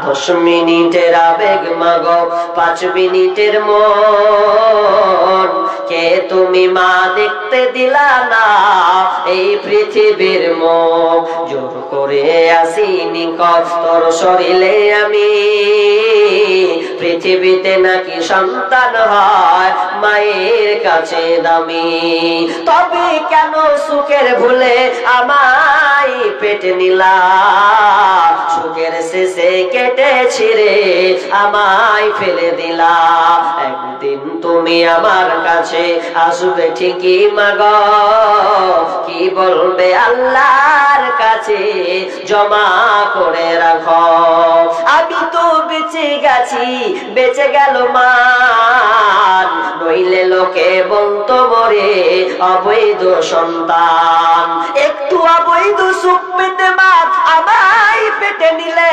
10 মিনিটের আবেগ মাগো 5 মিনিটের মন কে তুমি মা দেখতে দিলা না এই পৃথিবীর মুখ জোর করে আসিনি তোর শরীরে আমি পৃথিবীতে নাকি সন্তান হয় মায়ের কাছে দামি তবে কেন সুখের ভুলে আমায় পেটে নিলা সুখের শেষে কেটে ছিঁড়ে আমায় ফেলে দিলা একদিন তুমি আমার কাছে আসবে ঠিকই মাগো কি বলবে আল্লাহর কাছে জমা করে রাখো আমি তো বেঁচে গেছি বেঁচে গেল মান নইলে লোকে বলতো মরে অবৈধ সন্তান একটু অবৈধ সুখ পেতে মা আমায় পেটে নিলে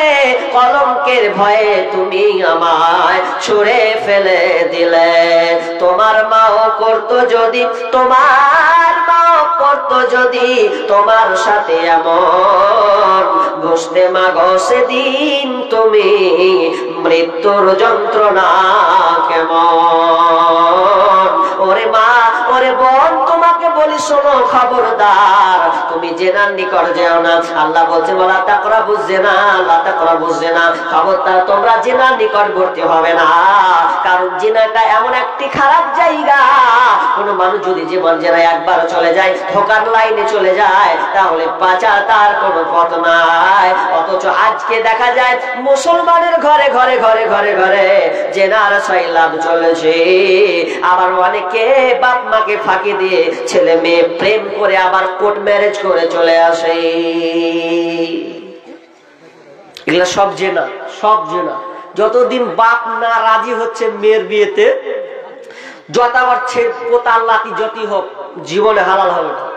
কলঙ্কের ভয়ে তুমি আমায় ছুঁড়ে ফেলে দিলে তোমার মাও করতো যদি তোমার মাও করতো যদি তোমার সাথে এমন বসতে মাগো সেদিন তুমি মৃত্যুর যন্ত্রণা কেমন ওরে মা ওরে বোন তোমাকে বলি শোনো খবরদার তুমি জেনার নিকট যেও না আল্লাহ বলছে ওয়ালা তাকরাবু জিনা লা তাকরাবু জিনা খবরদার তোমরা জেনার নিকটবর্তী হবে না কারণ জিনাটা এমন একটি খারাপ জায়গা কোন মানুষ যদি জীবন জেনায় একবার চলে যায় ধোকার লাইনে চলে যায় তাহলে বাঁচা তার কোনো পথ নাই অথচ আজকে দেখা যায় মুসলমানের ঘরে ঘরে ঘরে ঘরে ঘরে জেনার সাইলাম চলেছে আবার অনেকে বাপ মাকে ফাঁকি দিয়ে ছেলে মেয়ে প্রেম করে আবার কোর্ট ম্যারেজ করে চলে আসে এগুলা সব জেনা যতদিন বাপ না রাজি হচ্ছে মেয়ের বিয়েতে যতবার পোতা লাতি যতই হোক জীবনে হালাল হবে না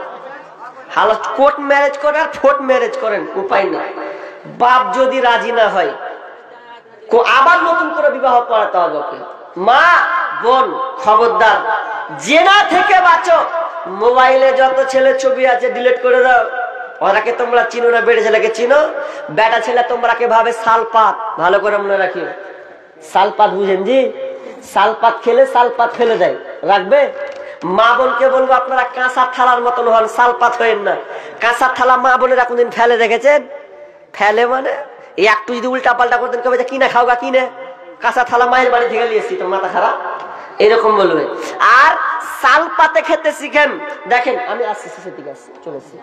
হালাল কোর্ট ম্যারেজ করে আর ফোর্ট ম্যারেজ করেন উপায় নেই বাপ যদি রাজি না হয় আবার নতুন করে বিবাহ করাতে হবে মা বোন খবরদার জেনা থেকে বাঁচো মোবাইলে যত ছেলে ছবি আছে ডিলিট করে দাও ওরাকে তোমরা চিনো না বেড়ে ছেলেকে চিনো বেটা ছেলে তোমরাকে ভাবে সালপাত ভালো করে মনে রাখিও সালপাত বুঝেন জি সালপাত খেলে সালপাত ফেলে দেয় রাখবে মা বোনকে বলবো আপনারা কাঁচা থালার মতন হন সালপাত হয়েন না কাঁচা থালা মা বোনেরা কোনদিন ফেলে দেখেছেন ফেলে মানে এই একটু যদি উল্টা পাল্টা করতেন কবে যে কিনে খাওগা কিনে কাঁচা থালা মায়ের বাড়ি থেকে নিয়ে এসছি তো মাথা খারাপ এরকম বলবে আর সাল পাতে খেতে শিখেন দেখেন আমি আসছি শেষের দিকে আসছি চলেছি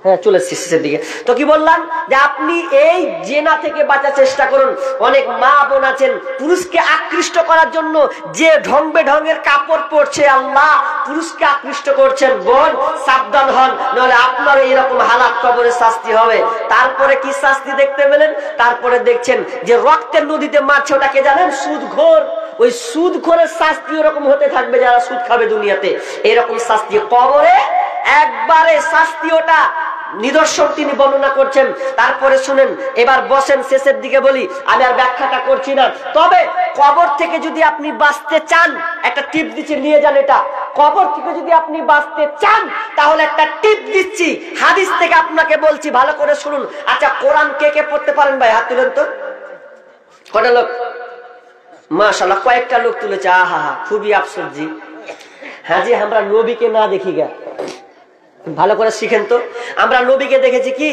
হ্যাঁ চলে এসছি শেষের দিকে তো কি বললাম যে আপনি এই জেনা থেকে বাঁচার চেষ্টা করুন অনেক মা বোন আছেন পুরুষকে আকৃষ্ট করার জন্য যে ঢং বেঢঙের কাপড় পরছে আল্লাহ পুরুষকে আকৃষ্ট করছেন বোন সাবধান হন নাহলে আপনার এইরকম হালাত কবরে শাস্তি হবে তারপরে কি শাস্তি দেখতে পেলেন তারপরে দেখছেন যে রক্তের নদীতে মারছে ওটা কে জানেন সুদখোর ওই সুদখোরের শাস্তি ওরকম হতে থাকবে যারা সুদ খাবে দুনিয়াতে এরকম শাস্তি কবরে একবারে শাস্তি ওটা নিদর্শন তিনি বর্ণনা করছেন তারপরে শুনেন এবার বসেন শেষের দিকে বলি আমি আর ব্যাখ্যাটা করছি না তবে কবর থেকে যদি আপনি বাঁচতে চান একটা টিপ দিচ্ছি নিয়ে যান এটা কবর থেকে যদি আপনি বাঁচতে চান তাহলে একটা টিপ দিচ্ছি হাদিস থেকে আপনাকে বলছি ভালো করে শুনুন আচ্ছা কোরআন কে কে পড়তে পারেন ভাই হাত তুলেন তো কটা লোক মাশাআল্লাহ কয়েকটা লোক তুলেছে আহা খুবই আফসোস জি হ্যাঁ জি আমরা নবীকে না দেখি গা ভালো করে শিখেন তো আমরা নবীকে দেখেছি কি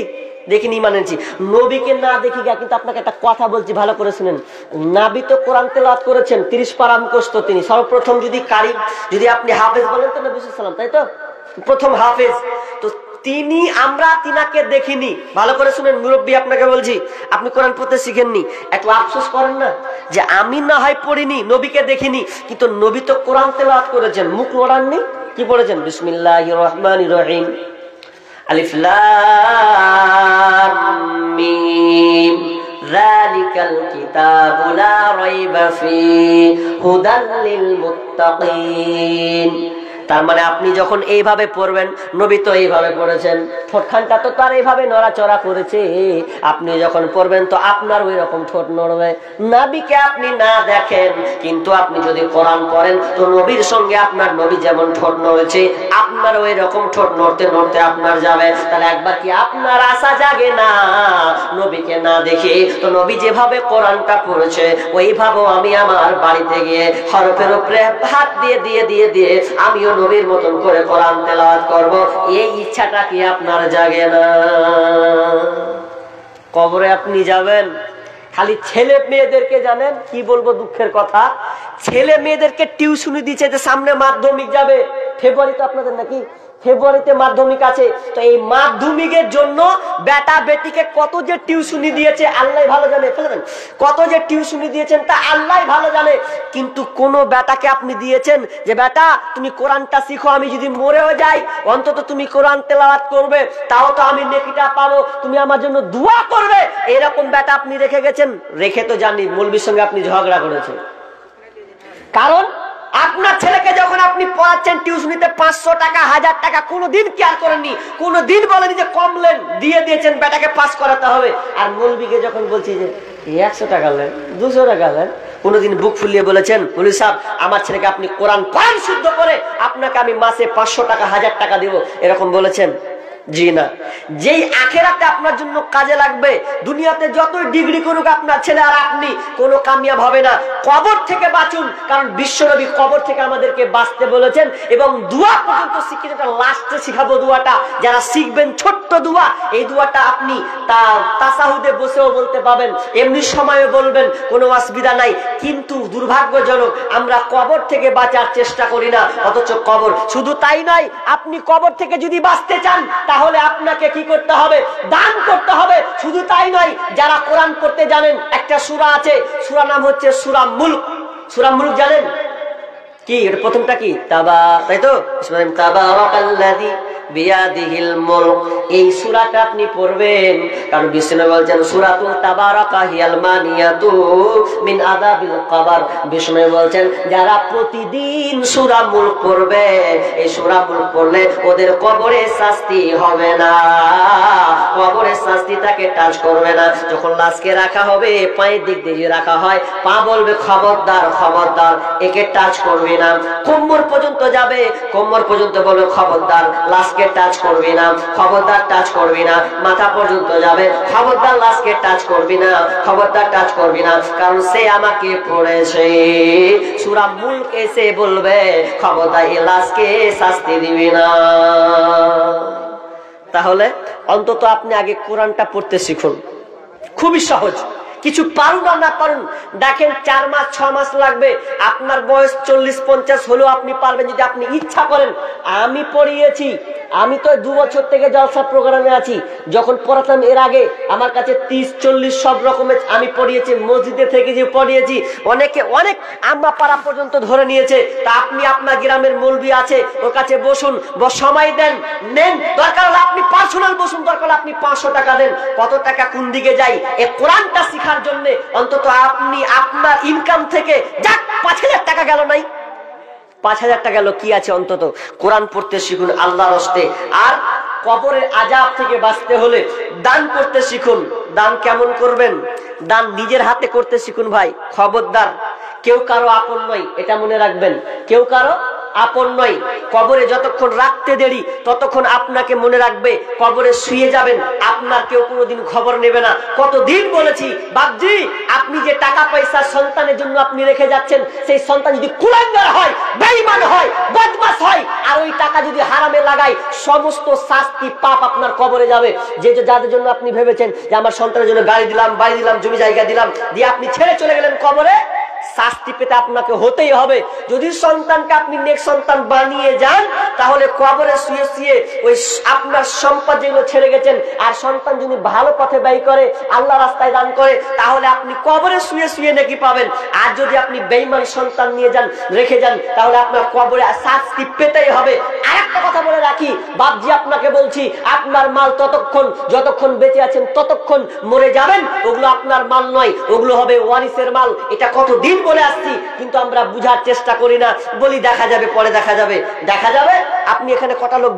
দেখিনি মানেছি নবীকে না দেখি গা কিন্তু আপনাকে একটা কথা বলছি ভালো করে শুনেন নবী তো কোরআন তেলাওয়াত করেছেন 30 পারা মুখস্থ তিনি সর্বপ্রথম যদি কারি যদি আপনি হাফেজ বলেন তো নবী সাল্লাল্লাহু আলাইহি ওয়াসাল্লাম তাই তো প্রথম হাফেজ তো তিনি আমরা তিনাকে দেখিনি ভালো করে শুনেন মুরব্বী আপনাকে বলছি আপনি কোরআন পড়তে শিখেননি একটু আফসোস করেন না যে আমি না হয় পড়িনি নবীকে দেখিনি কিন্তু নবী তো কোরআন তেলাওয়াত করেছেন মুখ লড়াননি কি পড়েছেন বিসমিল্লাহির রহমানির রহিম আলিফ লাম মিম যালিকাল কিতাবু লা রাইবা ফিহি হুদাল লিল মুত্তাকিন তার মানে আপনি যখন এইভাবে পড়বেন, নবী তো এইভাবে পড়েছেন, ঠোঁটখানটা তো তার এইভাবে নড়াচড়া করেছে, আপনি যখন পড়বেন তো আপনার ওই রকম ঠোঁট নড়বে। নবীকে আপনি না দেখেন, কিন্তু আপনি যদি কোরআন পড়েন তো নবীর সঙ্গে আপনার নবী যেমন ঠোঁট নড়েছে, আপনার ওই রকম ঠোঁট নড়তে নড়তে আপনার যাবে। তাহলে একবার কি আপনার আশা জাগে না নবীকে না দেখে? তো নবী যেভাবে কোরআনটা পড়েছে ওইভাবেও আমি আমার বাড়িতে গিয়ে হরফের উপরে হাত দিয়ে দিয়ে দিয়ে দিয়ে আমিও নবীর মতন করে কোরআন তেলাওয়াত করব, এই ইচ্ছাটা কি আপনার জাগে না? কবরে আপনি যাবেন, খালি ছেলে মেয়েদেরকে জানেন কি বলবো, দুঃখের কথা, ছেলে মেয়েদেরকে টিউশনি দিচ্ছে যে সামনে মাধ্যমিক যাবে, ফেব্রুয়ারিতে আপনাদের নাকি ফেব্রুয়ারিতে মাধ্যমিক আছে, তো এই মাধ্যমিকের জন্য বেটা বেটিকে কত যে টিউশনি দিয়েছে আল্লাহ ভালো জানে, কত যে টিউশনি দিয়েছেন তা আল্লাহ ভালো জানে। কিন্তু কোন বেটাকে আপনি দিয়েছেন যে বেটা তুমি কোরআনটা শিখো, আমি যদি মরেও যাই অন্তত তুমি কোরআন তেলাওয়াত করবে, তাও তো আমি নেকিটা পাবো, তুমি আমার জন্য দোয়া করবে, এরকম বেটা আপনি রেখে গেছেন? রেখে তো জানি মৌলবীর সঙ্গে আপনি ঝগড়া করেছেন। কারণ আপনার ছেলেকে যখন আপনি পড়াচ্ছেন টিউশনিতে 500 টাকা 1000 টাকা কোনোদিন কেয়ার করেননি, কোনোদিন বলেনি যে কমলেন দিয়ে দিয়েছেন বেটাকে পাস করাতে হবে। আর মৌলবীকে যখন বলছি যে 100 টাকা নেন 200 টাকা নেন, কোনোদিন বুক ফুলিয়ে বলেছেন মৌলবী সাহেব আমার ছেলেকে আপনি কোরআন শুদ্ধ করে আপনাকে আমি মাসে 500 টাকা 1000 টাকা দিব, এরকম বলেছেন? জি না। যেই আখেরাতে আপনার জন্য কাজে লাগবে, দুনিয়াতে যতই ডিগ্রি করুক আপনার ছেলে আর আপনি, কোনো কামিয়াব হবে না। কবর থেকে বাঁচুন, কারণ বিশ্বনবী কবর থেকে আমাদেরকে বাঁচতে বলেছেন, এবং দোয়া পর্যন্ত শিখে, যেটা লাস্টে শিখাবো দোয়াটা, যারা শিখবেন ছোট্ট দোয়া, এই দোয়াটা আপনি তাসাহুদে বসেও বলতে পাবেন, এমনি সময়ে বলবেন, কোনো অসুবিধা নাই। কিন্তু দুর্ভাগ্যজনক আমরা কবর থেকে বাঁচার চেষ্টা করি না, অথচ কবর। শুধু তাই নয়, আপনি কবর থেকে যদি বাঁচতে চান তাহলে আপনাকে কি করতে হবে? দান করতে হবে। শুধু তাই নয়, যারা কোরআন পড়তে জানেন, একটা সূরা আছে, সূরা নাম হচ্ছে সূরা মুলক। সূরা মুলক জানেন কি? এর প্রথমটা কি? তাই তো, তাবারাকাল্লাযী বিয়াদিহিল মুলক। এই সূরাটা আপনি পড়বেন, কারণ বিষ্ণু বলেছেন সূরাতুল তাবারাকা হিয়াল মানিয়াতু মিন আযাবিল কবর। বিষ্ণু বলেছেন যারা প্রতিদিন সূরা মুলক পড়বে, এই সূরা মুলক পড়লে ওদের কবরে শাস্তি হবে না, কবরের শাস্তি তাকে টাচ করবে না। যখন লাশকে রাখা হবে, পায়ের দিক দিয়ে রাখা হয়, পা বলবে খবরদার খবরদার, একে টাচ করবে না। কোমর পর্যন্ত যাবে, কোমর পর্যন্ত বলবে খবরদার লাশকে টাচ করবি না, খবরদার টাচ করবি না। মাথা পর্যন্ত যাবে, খবরদার লাশকে টাচ করবি না, খবরদার টাচ করবি না, কারণ সে আমাকে পড়েছে। সূরা মুলক এসে বলবে খবরদার এই লাশকে শাস্তি দিবি না। তাহলে অন্তত আপনি আগে কোরআনটা পড়তে শিখুন, খুবই সহজ। কিছু পারুন আর না পারুন, দেখেন 4 মাস 6 মাস লাগবে, আপনার বয়স 40-50 হলেও আপনি পারবেন যদি আপনি ইচ্ছা করেন। আমি পড়িয়েছি, আমি তো 2 বছর থেকে জলসা প্রোগ্রামে আছি, যখন পড়াতাম এর আগে আমার কাছে 30-40 সব রকমের আমি পড়িয়েছি, মসজিদে থেকে যে পড়িয়েছি, অনেকে অনেক আম্মা পাড়া পর্যন্ত ধরে নিয়েছে। তা আপনি আপনার গ্রামের মৌলবি আছে, ওর কাছে বসুন, সময় দেন, নেন, দরকার হলে আপনি পার্সোনাল বসুন, দরকার হলে আপনি 500 টাকা দেন। কত টাকা কোন দিকে যায় এই কোরআনটা শিখার জন্য? অন্তত আপনি আপনার ইনকাম থেকে যাক 5000 টাকা গেল, নাই 5000 টাকা গেল, কি আছে? অন্তত কোরআন পড়তে শিখুন আল্লাহর হস্তে। আর কবরের আযাব থেকে বাঁচতে হলে দান করতে শিখুন। দান কেমন করবেন? দান নিজের হাতে করতে শিখুন ভাই। খবরদার কেউ কারো আপন নয়, এটা মনে রাখবেন, কেউ কারো আপন নয়। কবরে যতক্ষণ রাখতে দেরি ততক্ষণ আপনাকে মনে রাখবে, কবরে শুয়ে যাবেন আপনার কেউ কোনোদিন খবর নেবে না। কতদিন বলেছি বাপজি, আপনি যে টাকা পয়সা সন্তানের জন্য আপনি রেখে যাচ্ছেন, সেই সন্তান যদি কুলাঙ্গার হয়, বেঈমান হয়, বদমাশ হয়, আর ওই টাকা যদি হারামে লাগায়, সমস্ত শাস্তি পাপ আপনার কবরে যাবে। যাদের জন্য আপনি ভেবেছেন যে আমার সন্তানের জন্য গাড়ি দিলাম, বাড়ি দিলাম, জমি জায়গা দিলাম, দিয়ে আপনি ছেড়ে চলে গেলেন কবরে, শাস্তি পেতে আপনাকে হতেই হবে। যদি সন্তানকে আপনি নেক সন্তান বানিয়ে যান, তাহলে কবরে শুয়ে শুয়ে ওই আপনার সম্পদ যেগুলো ছেড়ে গেছেন, আর সন্তান যদি ভালো পথে ব্যয় করে, আল্লাহ রাস্তায় দান করে, তাহলে আপনি কবরে শুয়ে শুয়ে নেকি পাবেন। আর যদি আপনি বেঈমান সন্তান নিয়ে যান, রেখে যান, তাহলে আপনার কবরে শাস্তি পেতেই হবে। আর আরেকটা কথা বলে রাখি বাপজি, আপনাকে বলছি, আপনার মাল ততক্ষণ যতক্ষণ বেঁচে আছেন ততক্ষণ, মরে যাবেন ওগুলো আপনার মাল নয়, ওগুলো হবে ওয়ারিসের মাল। এটা কতদিন বলে আসছি, কিন্তু আমরা বুঝার চেষ্টা করি না, বলি দেখা যাবে, পরে দেখা যাবে। দেখা যাবে? আপনি এখানে কটা লোক,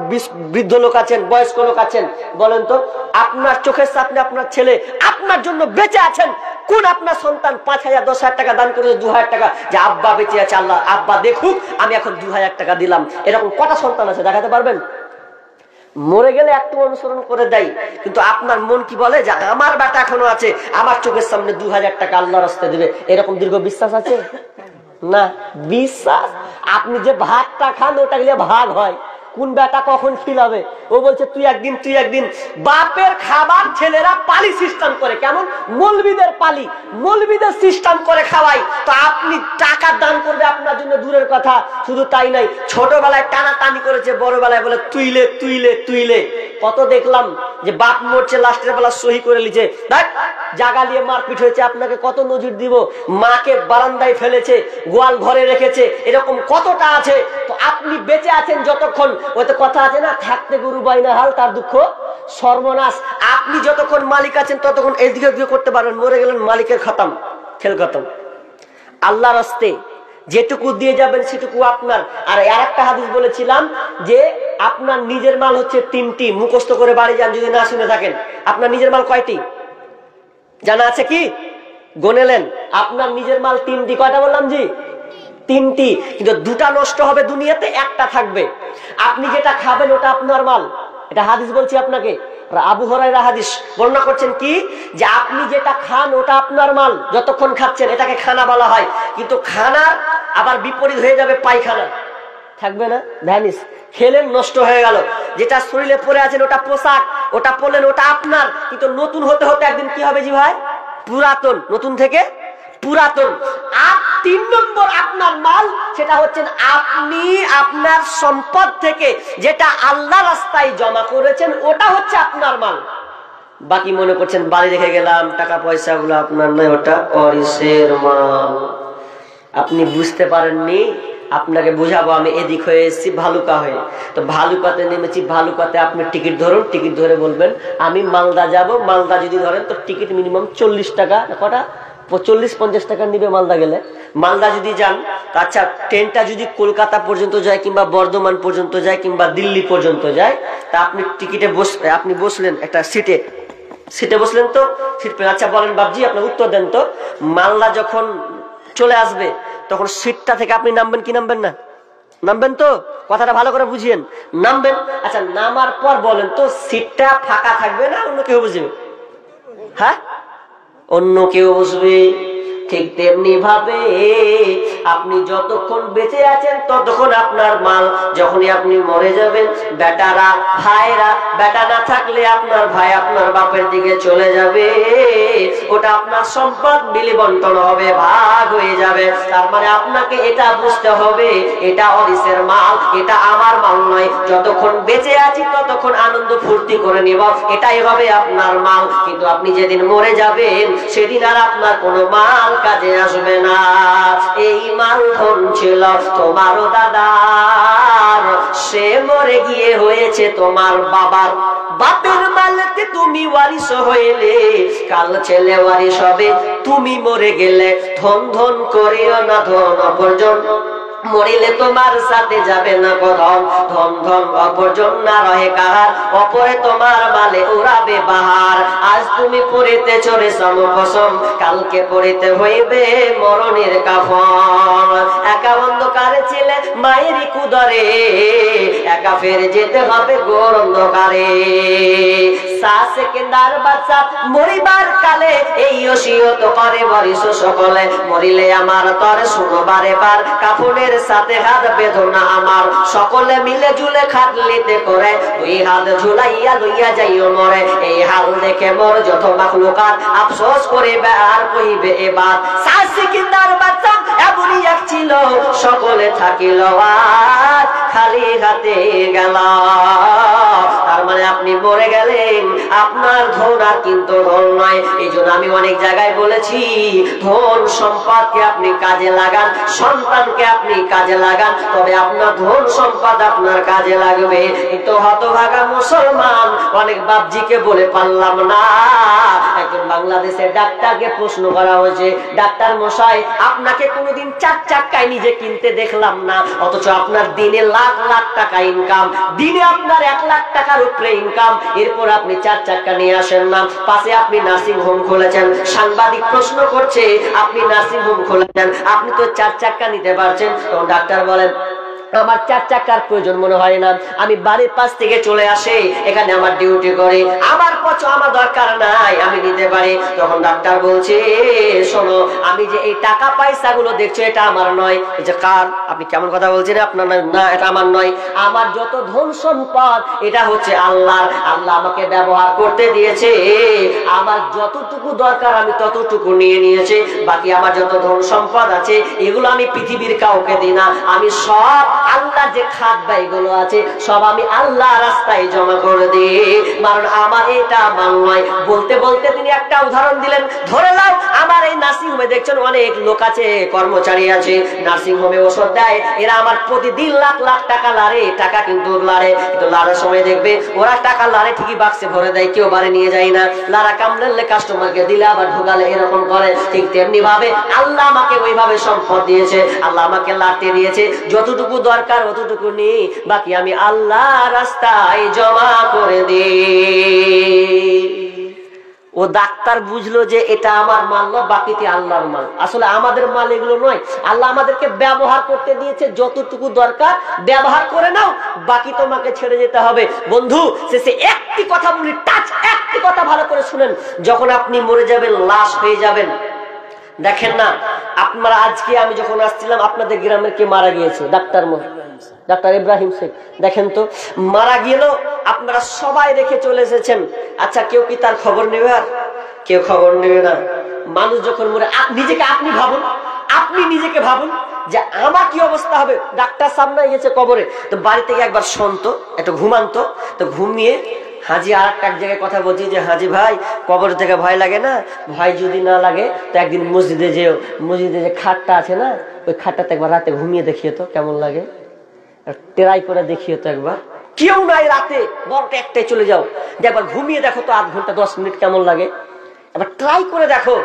বৃদ্ধ লোক আছেন, বয়স্ক লোক আছেন, বলেন তো, আপনার চোখের সামনে আপনার ছেলে আপনার জন্য বেঁচে আছেন, কোন আপনার সন্তান 5,000 10,000 টাকা দান করেছে, 2,000 টাকা, যে আব্বা বেঁচে আছে, আল্লাহ আব্বা দেখুক আমি এখন 2,000 টাকা দিলাম, এরকম কটা সন্তান আছে দেখাতে পারবেন? মরে গেলে একটু অনুসরণ করে দেয়, কিন্তু আপনার মন কি বলে যে আমার বেটা এখনো আছে, আমার চোখের সামনে 2,000 টাকা আল্লাহর রাস্তায় দেবে, এরকম দীর্ঘ বিশ্বাস আছে না? বিশ্বাস, আপনি যে ভাতটা খান ওটা গেলে ভাগ হয়, কোন বেটা কখন খিলাবে, ও বলছে তুই একদিন তুই একদিন। বাপের খাবার ছেলেরা পালি সিস্টেম করে, কেমন? মৌলবীদের পালি, মৌলবীদের সিস্টেম করে খাওয়াই, তো আপনি টাকা দান করবে আপনার জন্য দূরের কথা। শুধু তাই নাই, ছোটবেলায় টানাটানি করেছে, বড়বেলায় বলে তুইলে তুইলে তুইলে। কত দেখলাম যে বাপ মরছে, লাস্টের বেলা সহি করে লিছে, দেখ জাগা নিয়ে মারপিট হয়েছে, আপনাকে কত নজির দিব। মাকে বারান্দায় ফেলেছে, গোয়াল ঘরে রেখেছে, এরকম কতটা আছে। তো আপনি বেঁচে আছেন যতক্ষণ, ওই তো কথা আছে না, থাকতে গরু বাইনা হাল তার দুঃখ সর্বনাশ। আপনি যতক্ষণ মালিক আছেন ততক্ষণ এদিকে ওদিকে করতে পারবেন, মরে গেলেন মালিকের খতম, খেল খতম। আল্লাহর রাস্তে যেটুকু দিয়ে যাবেন সেটুকু আপনার। আর আরেকটা হাদিস বলেছিলাম যে আপনার নিজের মাল হচ্ছে 3টি, মুখস্থ করে বাড়ি যান যদি না শুনে থাকেন। আপনার নিজের মাল কয়টি জানা আছে কি? গনেলেন, আপনার নিজের মাল 3টি। কয়টা বললাম জি? 3টি, কিন্তু 2টা নষ্ট হবে দুনিয়াতে, একটা থাকবে। আপনি যেটা খাবেন ওটা আপনার মাল, এটা হাদিস বলছি আপনাকে। আবু হুরায়রা হাদিস বর্ণনা করছেন কি, যে আপনি যেটা খান ওটা আপনার মাল, যতক্ষণ খাচ্ছেন, এটাকে খানা বলা হয়। কিন্তু খানার আবার বিপরীত হয়ে যাবে পায়খানা, থাকবে না, ভ্যানিস, খেলেন নষ্ট হয়ে গেল। যেটা শরীরে পরে আছেন ওটা পোশাক, ওটা পরলেন ওটা আপনার, কিন্তু নতুন হতে হতে একদিন কি হবে জি ভাই? পুরাতন, নতুন থেকে পুরাতন। আর 3 নম্বর আপনার মাল, সেটা হচ্ছেন আপনি আপনার সম্পদ থেকে যেটা আল্লাহ রাস্তায় জমা করেছেন, ওটা হচ্ছে আপনার মাল। বাকি মনে করছেন বাড়ি রেখে গেলাম, টাকা পয়সা গুলো আপনার নয়, ওটা ওয়ারিসের মাল। আপনি বুঝতে পারেননি, আপনাকে বুঝাবো। আমি এদিক হয়ে এসেছি ভালুকা হয়ে, তো ভালুকাতে নেমেছি। ভালুকাতে আপনি টিকিট ধরুন, টিকিট ধরে বলবেন আমি মালদা যাব। মালদা যদি ধরেন তো টিকিট মিনিমাম 40 টাকা, কটা 40-50 টাকা নিবে মালদা গেলে। মালদা যদি যান, আচ্ছা ট্রেনটা যদি কলকাতা পর্যন্ত যায়, কিংবা বর্ধমান পর্যন্ত যায়, কিংবা দিল্লি পর্যন্ত যায়, তা আপনি টিকিটে আপনি বসলেন একটা সিটে বসলেন, তো সিট পেলেন। আচ্ছা বলেন বাবজি, আপনার উত্তর দেন তো, মালদা যখন চলে আসবে তখন সিটটা থেকে আপনি নামবেন কি নামবেন না? নামবেন তো? কথাটা ভালো করে বুঝিয়েন, নামবেন। আচ্ছা নামার পর বলেন তো, সিটটা ফাঁকা থাকবে না অন্য কেউ বসবে? হ্যাঁ, অন্য কেউ বসবে। ঠিক তেমনি ভাবে আপনি যতক্ষণ বেঁচে আছেন ততক্ষণ আপনার মাল। যখনই আপনি মরে যাবেন, বেটারা ভাইরা, বেটা না থাকলে আপনার ভাই আপনার বাপের দিকে চলে যাবে, ওটা আপনার সম্পদ মিলি বন্টন হবে, ভাগ হয়ে যাবে। তার মানে আপনাকে এটা বুঝতে হবে, এটা ওয়ারিসের মাল, এটা আমার মাল নয়। যতক্ষণ বেঁচে আছি ততক্ষণ আনন্দ ফুর্তি করে নিব, এটাই হবে আপনার মাল। কিন্তু আপনি যেদিন মরে যাবেন সেদিন আর আপনার কোনো মাল কাজে আসবে না। এই মাল ধন ছিল তোমারও দাদার, সে মরে গিয়ে হয়েছে তোমার বাবার। বাপের মালকে তুমি ওয়ারিস হইলে, কাল ছেলে ওয়ারিস হবে। তুমি মরে গেলে ধন ধন করিও না, ধন অপরজন মরিলে তোমার সাথে যাবে না ধন। ধন ধন অপরজন না রহে কাহার, অপরে তোমার মালে উড়াবে বাহার। আজ তুমি পড়িতে চড়ে সমকসম, কালকে পড়িতে হইবে মরণের কাফন। একা অন্ধকারে ছিলে মায়েরই কুদরে, একা ফের যেতে হবে ঘোর অন্ধকারে। সেকেন্ডার বাচ্চা মরিবার কালে এই ওসিয়ত করে বরিস সকলে, মরিলে আমার তরে শুনবার এবার, কাফনের সাথে হাত বেদনা আমার। সকলে মিলে ঝুলে খাটলিতে করে, 2 হাত ঝুলাইয়া লইয়া যাইও মরে। এই হাল দেখে মোর যত মাখলুকাত আফসোস করিবে আর কইবে এবার। সেকেন্ডার বাচ্চা এমনই এক ছিল, সকলে থাকিল আর খালি হাতে গেল। তার মানে আপনি মরে গেলেন, আপনার ধন আর কিন্তু ধন নয়। এই জন্য আমি অনেক জায়গায় বলেছি, ধন সম্পদকে আপনি কাজে লাগান, সন্তানকে আপনি কাজে লাগান, তবে আপনার ধন সম্পদ আপনার কাজে লাগবে। কিন্তু হতভাগা মুসলমান অনেক বাপজিকে বলে পারলাম না। একজন বাংলাদেশের ডাক্তারকে প্রশ্ন করা হয়েছে, ডাক্তার মশাই আপনাকে কোনোদিন 4 চাক্কায় নিজে কিনতে দেখলাম না, অথচ আপনার দিনে লাখ লাখ টাকা ইনকাম, দিনে আপনার 1 লাখ টাকার উপরে ইনকাম, এরপর আপনি 4 চাক্কা নিয়ে আসেন না। পাশে আপনি নার্সিং হোম খুলেছেন, সাংবাদিক প্রশ্ন করছে আপনি নার্সিং হোম খুলেছেন, আপনি তো 4 চাক্কা নিতে পারছেন। তখন ডাক্তার বলেন আমার 4 চাকার প্রয়োজন মনে হয় না, আমি বাড়ির পাশ থেকে চলে আসে, এখানে আমার ডিউটি করে, আমার আমার দরকার নাই, আমি নিতে পারি। তখন ডাক্তার বলছে শোনো, আমি যে এই টাকা পয়সা গুলো দেখছো এটা আমার নয়। যে কার? আপনি কেমন কথা বলছেন? আপনার না, এটা আমার নয়। আমার যত ধন সম্পদ এটা হচ্ছে আল্লাহর। আল্লাহ আমাকে ব্যবহার করতে দিয়েছে, আমার যতটুকু দরকার আমি ততটুকু নিয়ে নিয়েছি, বাকি আমার যত ধন সম্পদ আছে এগুলো আমি পৃথিবীর কাউকে দিই না, আমি সব আল্লাহ যে খাত ব্যয়গুলো আছে সব আমি আল্লাহ রাস্তায় জমা করে দিই, কারণ আমার এটা আমার নয়। বলতে বলতে তিনি একটা উদাহরণ দিলেন, ধরে নাও আমার এই নার্সিং হোমে দেখছেন অনেক লোক আছে, কর্মচারী আছে, নার্সিং হোমে ওষুধ দেয়, এরা আমার প্রতিদিন লাখ লাখ টাকা লাড়ে, টাকা কিন্তু লাড়ে, কিন্তু লাড়ার সময় দেখবে ওরা টাকা লাড়ে ঠিকই বাক্সে ভরে দেয়, কেউ বাড়ি নিয়ে যায় না, লাড়া কামড়ালে কাস্টমারকে দিলে আবার ঢুকালে এরকম করে। ঠিক তেমনি ভাবে আল্লাহ আমাকে ওইভাবে সম্পদ দিয়েছে, আল্লাহ আমাকে লাড়তে দিয়েছে, যতটুকু দরকার অতটুকু নেই, বাকি আমি আল্লাহ রাস্তায় জমা করে দিই। ও ডাক্তার বুঝলো যে এটা আমার মাল না, বাকিতে আল্লাহর মাল। আসলে আমাদের মাল এগুলো নয়, আল্লাহ আমাদেরকে ব্যবহার করতে দিয়েছে, যতটুকু দরকার ব্যবহার করে নাও, বাকি তোমাকে ছেড়ে যেতে হবে। বন্ধু শেষে একটি কথা বলি, টাচ একটি কথা ভালো করে শুনেন, যখন আপনি মরে যাবেন, লাশ হয়ে যাবেন, দেখেন না আপনারা, আজকে আমি যখন আসছিলাম আপনাদের গ্রামের কে মারা গিয়েছে, ডাক্তার ইব্রাহিম শেখ, দেখেন তো মারা গেল, আপনারা সবাই রেখে চলে এসেছেন, আচ্ছা কেউ কি তার খবর নেবে? আর কেউ খবর নেবে না। মানুষ যখন মরে, নিজেকে আপনি ভাবুন, আপনি নিজেকে ভাবুন যে আমার কি অবস্থা হবে। ডাক্তার সামনে গেছে কবরে, তো বাড়ি থেকে একবার শুনতো, একটু ঘুমানতো, তো ঘুমিয়ে হাজি আর এক জায়গায় কথা বলছি যে হাজি ভাই কবর থেকে ভয় লাগে না? ভয় যদি না লাগে তো একদিন মসজিদে যেও, মসজিদে যে খাটটা আছে না, ওই খাটটাতে একবার রাতে ঘুমিয়ে দেখিয়ে তো কেমন লাগে, ট্রাই করে দেখিয়ে তো একবার। কেউ নাই রাতে, বড়টা একটাই চলে যাও, একবার ঘুমিয়ে দেখো তো 8 ঘন্টা 10 মিনিট কেমন লাগে, এবার ট্রাই করে দেখো,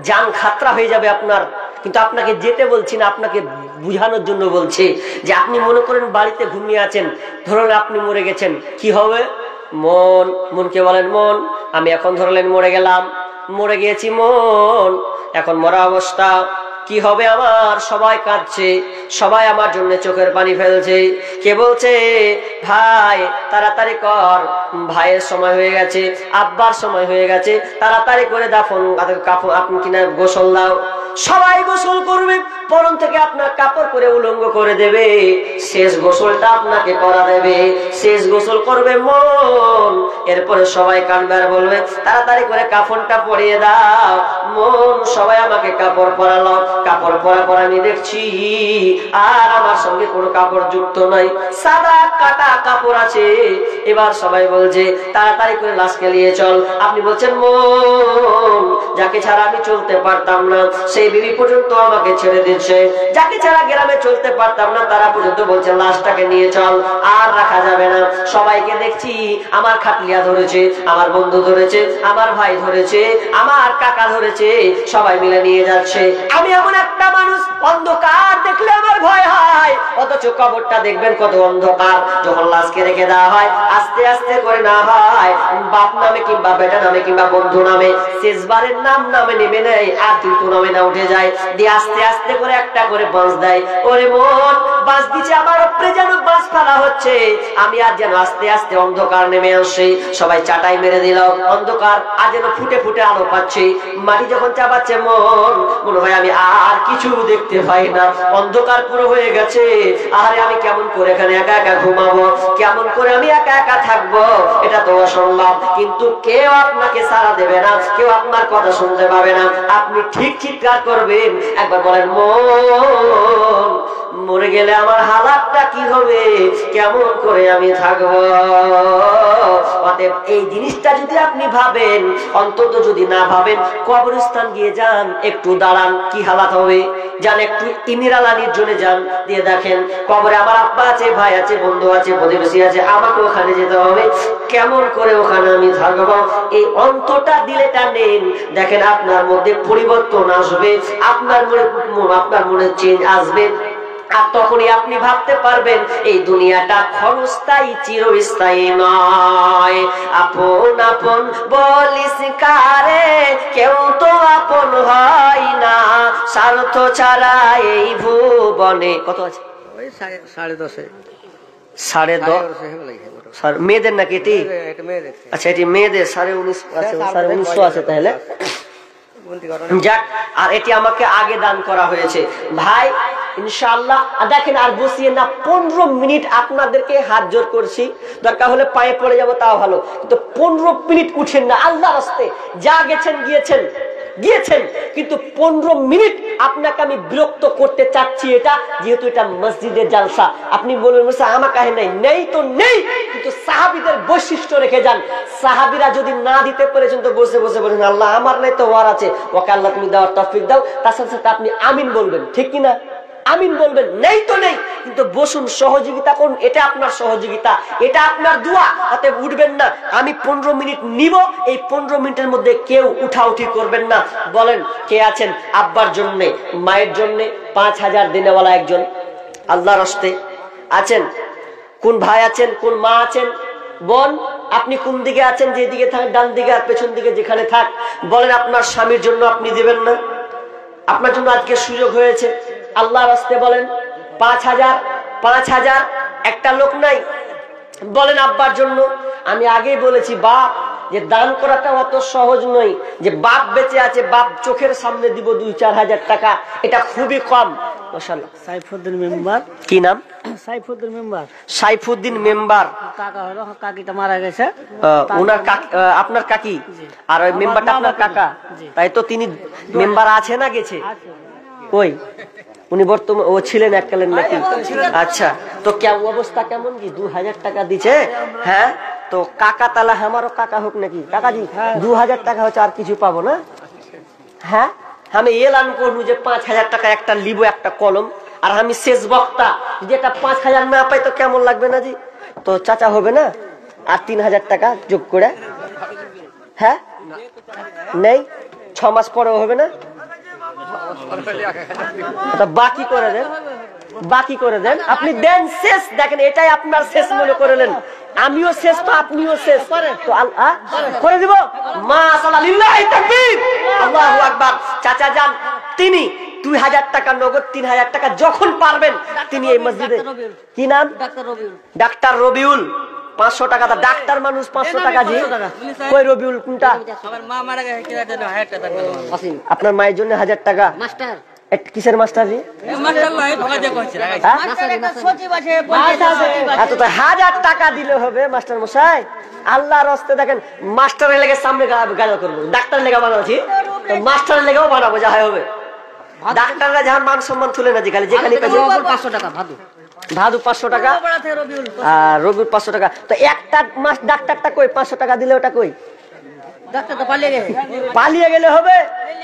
জান খাতরা হয়ে যাবে আপনার। কিন্তু আপনাকে যেতে বলছি না, আপনাকে বুঝানোর জন্য বলছি যে আপনি মনে করেন বাড়িতে ঘুমিয়ে আছেন, ধরুন আপনি মরে গেছেন, কি হবে? মনকে বলেন মন আমি এখন ধরলেন মরে গেলাম, মরে গিয়েছি মন, এখন মরা অবস্থা কি হবে আমার? সবাই কাঁদছে, সবাই আমার জন্য চোখের পানি ফেলছে, কে বলছে ভাই তাড়াতাড়ি কর, ভাইয়ের সময় হয়ে গেছে, আব্বার সময় হয়ে গেছে, তাড়াতাড়ি করে দাফন কাপড় আপনি কিনা গোসল দাও। সবাই গোসল করবে, পরন থেকে আপনার কাপড় করে উলঙ্গ করে দেবে, শেষ গোসলটা আপনাকে করা দেবে, শেষ গোসল করবে মন। এরপরে সবাই কাঁদবে আর বলবে তাড়াতাড়ি করে কাফনটা পরিয়ে দাও। মন সবাই আমাকে কাপড় পরালো, কাপড় পরা পর আমি দেখছি আর আমার সঙ্গে কোনো কাপড় যুক্ত নাই, সাদা কাটা কাপড় আছে। এবার সবাই বলছে তাড়াতাড়ি করে লাশকে নিয়ে চল। আপনি বলছেন মন যাকে ছাড়া আমি চলতে পারতাম না সেই বিবি পর্যন্ত আমাকে ছেড়ে দিচ্ছে, যাকে ছাড়া গ্রামে চলতে পারতাম না তারা পর্যন্ত বলছে লাশটাকে নিয়ে চল, আর রাখা যাবে না। সবাইকে দেখছি আমার খাটলিয়া ধরেছে, আমার বন্ধু ধরেছে, আমার ভাই ধরেছে, আমার কাকা ধরেছে, সবাই মিলে নিয়ে যাচ্ছে। আমি এমন একটা মানুষ, অন্ধকার দেখলে আমার ভয় হয়, অথচ কবরটা দেখবেন কত অন্ধকার। যখন লাশকে রেখে দেওয়া হয় আস্তে আস্তে করে না হয়, বাপ নামে কিংবা বেটা নামে কিংবা বন্ধু নামে, শেষবারের নাম নামে নেমে নেয় আর কিন্তু নামে না উঠে যায়, দিয়ে আস্তে আস্তে করে একটা করে বাঁশ দেয়। ওরে মন বাঁশ দিচ্ছে, আমার উপরে যেন বাঁশ ফেলা হচ্ছে, আমি আর যেন আস্তে আস্তে অন্ধকার নেমে আসে। সবাই চাটাই মেরে দিল, অন্ধকার আর যেন ফুটে ফুটে আলো পাচ্ছে। মাটি যখন চাপাচ্ছে মন মনে হয় আমি আর কিছু দেখতে পাই না, অন্ধকার পুরো হয়ে গেছে। আরে আমি কেমন করে এখানে একা একা ঘুমাবো, কেমন করে আমি একা একা থাকবো, এটা তো অসম্ভব। কিন্তু কেউ আপনাকে সাড়া দেবে না, কেউ আপনার কথা শুনতে পাবে না। আপনি ঠিক চিৎকার করবেন, একবার বলেন মন মরে গেলে আমার হালাতটা কি হবে, কেমন করে আমি থাকবো। অতএব এই জিনিসটা যদি আপনি ভাবেন, অন্তত যদি না ভাবেন, কবরস্থান গিয়ে যান, একটু দাঁড়ান, কি হালাত হবে। যান একটু ইমিরালানির জন্য যান, দিয়ে দেখেন কবরে আমার আব্বা আছে, ভাই আছে, বন্ধু আছে, প্রতিবেশী আছে, আমাকে ওখানে যেতে হবে, কেমন করে ওখানে আমি থাকবো। এই অন্তটা দিলেটা নেন, দেখেন আপনার মধ্যে পরিবর্তন আসবে, আপনার মনে চেঞ্জ আসবে। আর তখনই আপনি ভাবতে পারবেন এই দুনিয়াটা ক্ষণস্থায়ী, চিরস্থায়ী নয়। আপন আপন বলিস কারে, কেউ তো আপন হয় না, স্বার্থ ছাড়া এই ভুবনে। কত আছে? ওই 10:30। 10:30 মেয়েদের নাকি এটি? আচ্ছা, এটি মেয়েদের 19:30 আছে, 19:30 আছে তাহলে। যাক, আর এটি আমাকে আগে দান করা হয়েছে ভাই, ইনশাআল্লাহ। দেখেন আর বসিয়ে না, 15 মিনিট আপনাদেরকে হাত জোর করছি, দরকার হলে পায়ে পড়ে যাব তাও ভালো, কিন্তু 15 মিনিট উঠেন না আল্লাহর রাস্তায়। যা গেছেন গিয়েছেন, কিন্তু 15 মিনিট আপনাকে আমি বিরক্ত করতে চাচ্ছি, এটা যেহেতু এটা মসজিদের জালসা। আপনি বলবেন আমার কাছে নেই তো নেই, কিন্তু সাহাবীদের বৈশিষ্ট্য রেখে যান। সাহাবীরা যদি না দিতে পেরেছেন তো বসে বসে বলেন আল্লাহ আমার নাই তো ওয়ার আছে, ওকে আল্লাহ তুমি দেওয়ার তৌফিক দাও। তার সাথে আপনি আমিন বলবেন, ঠিক কিনা? আমিন বলবেন, নেই তো নেই, কিন্তু বসুন, সহযোগিতা করুন, এটা আপনার সহযোগিতা, এটা আপনার দোয়া। অতএব উঠবেন না। আমি 15 মিনিট নিব, এই 15 মিনিটের মধ্যে কেউ উঠাউঠি করবেন না। বলেন কে আছেন আব্বার জন্য, মায়ের জন্য 5000 দিনেওয়ালা একজন আল্লাহর রাস্তে আছেন? কোন ভাই আছেন, কোন মা আছেন? বোন, আপনি কোন দিকে আছেন? যেদিকে থাক, ডান দিকে আর পেছন দিকে যেখানে থাক, বলেন আপনার স্বামীর জন্য আপনি দিবেন না? আপনার জন্য আজকে সুযোগ হয়েছে, আল্লাহর রাস্তায় বলেন 5000 একটা লোক নাই, বলেন আব্বার জন্য। আমি আগেই বলেছি বাপ, যে দান করাটা অত সহজ নয়, যে বাপ বেঁচে আছে, বাপ চোখের সামনে দিব 2-4 হাজার টাকা, এটা খুবই কম। মাশাআল্লাহ। সাইফুদ্দিন মেম্বার। কি নাম? সাইফুদ্দিন মেম্বার। সাইফুদ্দিন মেম্বার। কাকা হলো, কাকিটা মারা গেছে। ওনার আপনার কাকি, আর ওই মেম্বারটা আপনার কাকা, তাই তো? তিনি মেম্বার আছে না গেছে? ওই উনি বর্তমানে ও ছিলেন এককালীন নাকি? আচ্ছা, তো অবস্থা কেমন কি? 2000 টাকা দিছে। হ্যাঁ, তো কাকা তালা আমারও কাকা হোক নাকি? কাকাজি 2000 টাকা হচ্ছে, আর কিছু পাবো না? হ্যাঁ, আমি এলান করবো যে 5000 টাকা একটা লিবো, একটা কলম, আর আমি শেষ বক্তা, যেটা 5000 না পাই তো কেমন লাগবে না জি? তো চাচা হবে না আর 3000 টাকা যোগ করে? হ্যাঁ, নেই, 6 মাস পরেও হবে না? বাকি করে দেন, বাকি করে দেন, আপনি দেন শেষ। দেখেন এটাই আপনার শেষ মনে করলেন, আমিও শেষ তো আপনিও শেষ, তো করে দিব। মাশাআল্লাহ, লিল্লাহি তাকবীর, আল্লাহু আকবার। চাচা যান, তিনি 2000 টাকা নগদ, 3000 টাকা যখন পারবেন তিনি এই মসজিদে। কি নাম? ডাক্তার রবিউল। 500 টাকা। ডাক্তার মানুষ 500 টাকা জি। কই রবিউল কোনটা? আপনার মায়ের জন্য 1000 টাকা। কিসের মাস্টার জি? 1000 টাকা দিলে হবে মাস্টার মশাই? আল্লাহর রাস্তে দেখেন, মাস্টারের লেগে সামনে গাজা করবো, ডাক্তারের লেগে বানাচ্ছি, তো মাস্টারের লেগেও বানাবো, যা হবে। ডাক্তাররা যখন মান সম্মান তুলে না, যেখানে 500 টাকা ভাদু 500 টাকা, আর রবিউল 500 টাকা। তো একটা মাস ডাক্তারটা কই? 500 টাকা দিলে ওটা কই? পালিয়ে গেলে হবে।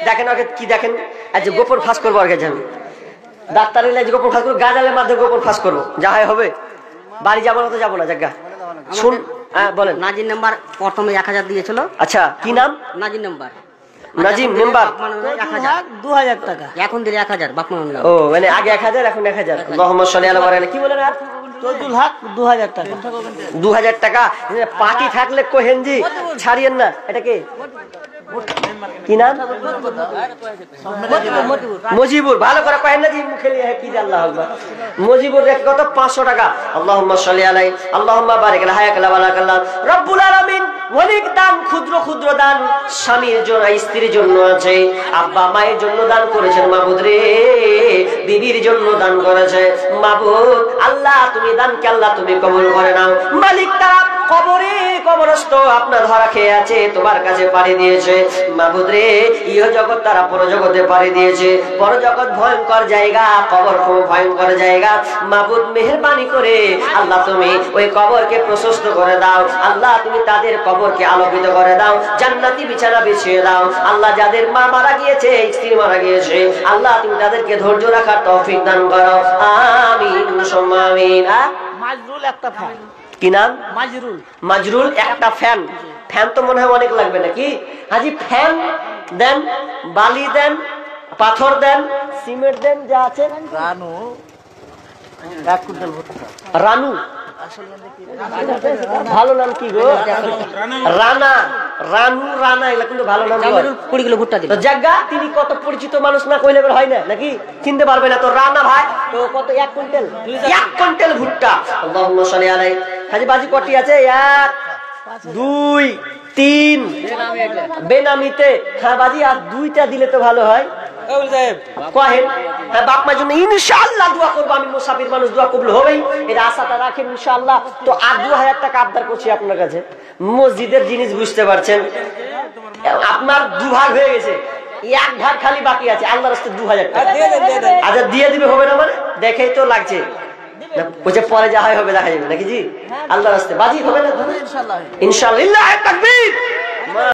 দেখেন ওকে কি দেখেন, আজ গোপন ফাঁস করবো, আর কাছে আমি ডাক্তারের লাইজ গোপন ফাঁস করবো, গাজালের মাধ্যমে গোপন ফাঁস করবো, যা হয় হবে। বাড়ি যাবো না তো যাবো না, জায়গা শুন। হ্যাঁ বলেন। নাজির নাম্বার প্রথমে 1000 দিয়েছিল। আচ্ছা, কি নাম? নাজির নাম্বার। নাজিম মেম্বার। 2000 টাকা এখন দিলে 1000 বাপ মা। ও মানে আগে 1000 এখন 1000। আল্লাহুম্মা সাল্লি আলা মুহাম্মাদ। কি বলেন? আর তৈদুল হক 2000 টাকা। 2000 টাকা পার্টি থাকলে কোহেনজি ছাড়িয়েন না। এটা কি? কি নাম? মুজিবুর। ভালো করে কহেন না জি, মুখে নিয়ে কি আল্লাহু আকবার। মুজিবুর রেট কত? 500 টাকা। আল্লাহুম্মা সাল্লি আলাইহি, আল্লাহুম্মা বারিক আলা হায়াকালা ওয়ালাকাল্লাহ। রব্বুল আলামিন অনেক দান, ক্ষুদ্র ক্ষুদ্র দান স্বামীর জন্য, স্ত্রীর জন্য আছে, আব্বা মায়ের জন্য দান করেছেন মাবুদ রে, বিবির জন্য দান করেছে মাবুদ। আল্লাহ তুমি দানকে আল্লাহ তুমি কবুল করে নাও। মালিক তাআলা কবরে কবরস্থ আপনার ধরা খেয়ে আছে, তোমার কাছে পাড়ি দিয়েছে। মাবুদ রে, ইহ জগৎ তারা পরজগতে পাড়ি দিয়েছে। পরজগৎ ভয়ঙ্কর জায়গা, কবর খুব ভয়ঙ্কর জায়গা। মাবুদ মেহেরবানি করে আল্লাহ তুমি ওই কবরকে প্রশস্ত করে দাও। আল্লাহ তুমি তাদের কবরকে আলোকিত করে দাও, জান্নাতি বিছানা বিছিয়ে দাও। আল্লাহ যাদের মা মারা গিয়েছে, স্ত্রী মারা গিয়েছে, আল্লাহ তুমি তাদেরকে ধৈর্য রাখার তৌফিক দান করো। আমিন সুম্মা আমিন। মাজরুল একটা ফ্যান। কি নাম? মাজরুল। মাজরুল একটা ফ্যান। ফ্যান তো মনে হয় অনেক লাগবে নাকি হাজি? ফ্যান দেন, বালি দেন, পাথর দেন, সিমেন্ট দেন, যা আছে। রানু 1 কুইন্টাল ভুট্টা। রানু ভালো নাম কি গো? রানা, রানু, রানা, এগুলা কিন্তু ভালো নাম। 20 কিলো ভুট্টা দিল। তো জায়গা তিনি কত পরিচিত মানুষ না কইলে হয় না নাকি? চিনতে পারবে না তো। রানা ভাই তো কত? 1 কুইন্টাল। 1 কুইন্টাল ভুট্টা। আল্লাহুম্মা সাল্লি আলাইহি। হাজি বাজি কটি আছে? 1 2 3 বেনামিতে। হ্যাঁ বাজি আর 2টা দিলে তো ভালো হয়। কহেন হ্যাঁ বাপ মার জন্য ইনশাআল্লাহ দোয়া করব। আমি মুসাফির মানুষ, দোয়া কবুল হবেই, এটা আশাটা রাখেন ইনশাআল্লাহ। তো আর 2000 টাকা আবদার করছি আপনার কাছে। মসজিদের জিনিস বুঝতে পারছেন, আপনার 2 ভাগ হয়ে গেছে, 1 ভাগ খালি বাকি আছে। আল্লাহর রাস্তায় 2000 টাকা আচ্ছা দিয়ে দিবে, হবে না মানে? দেখেই তো লাগছে ওই যে পরে যা হয় হবে, দেখা যাবে নাকি জি? আল্লাহর রাস্তায় বাজি হবে না ইনশাআল্লাহ। ইনশাআল্লাহ। তাকবীর।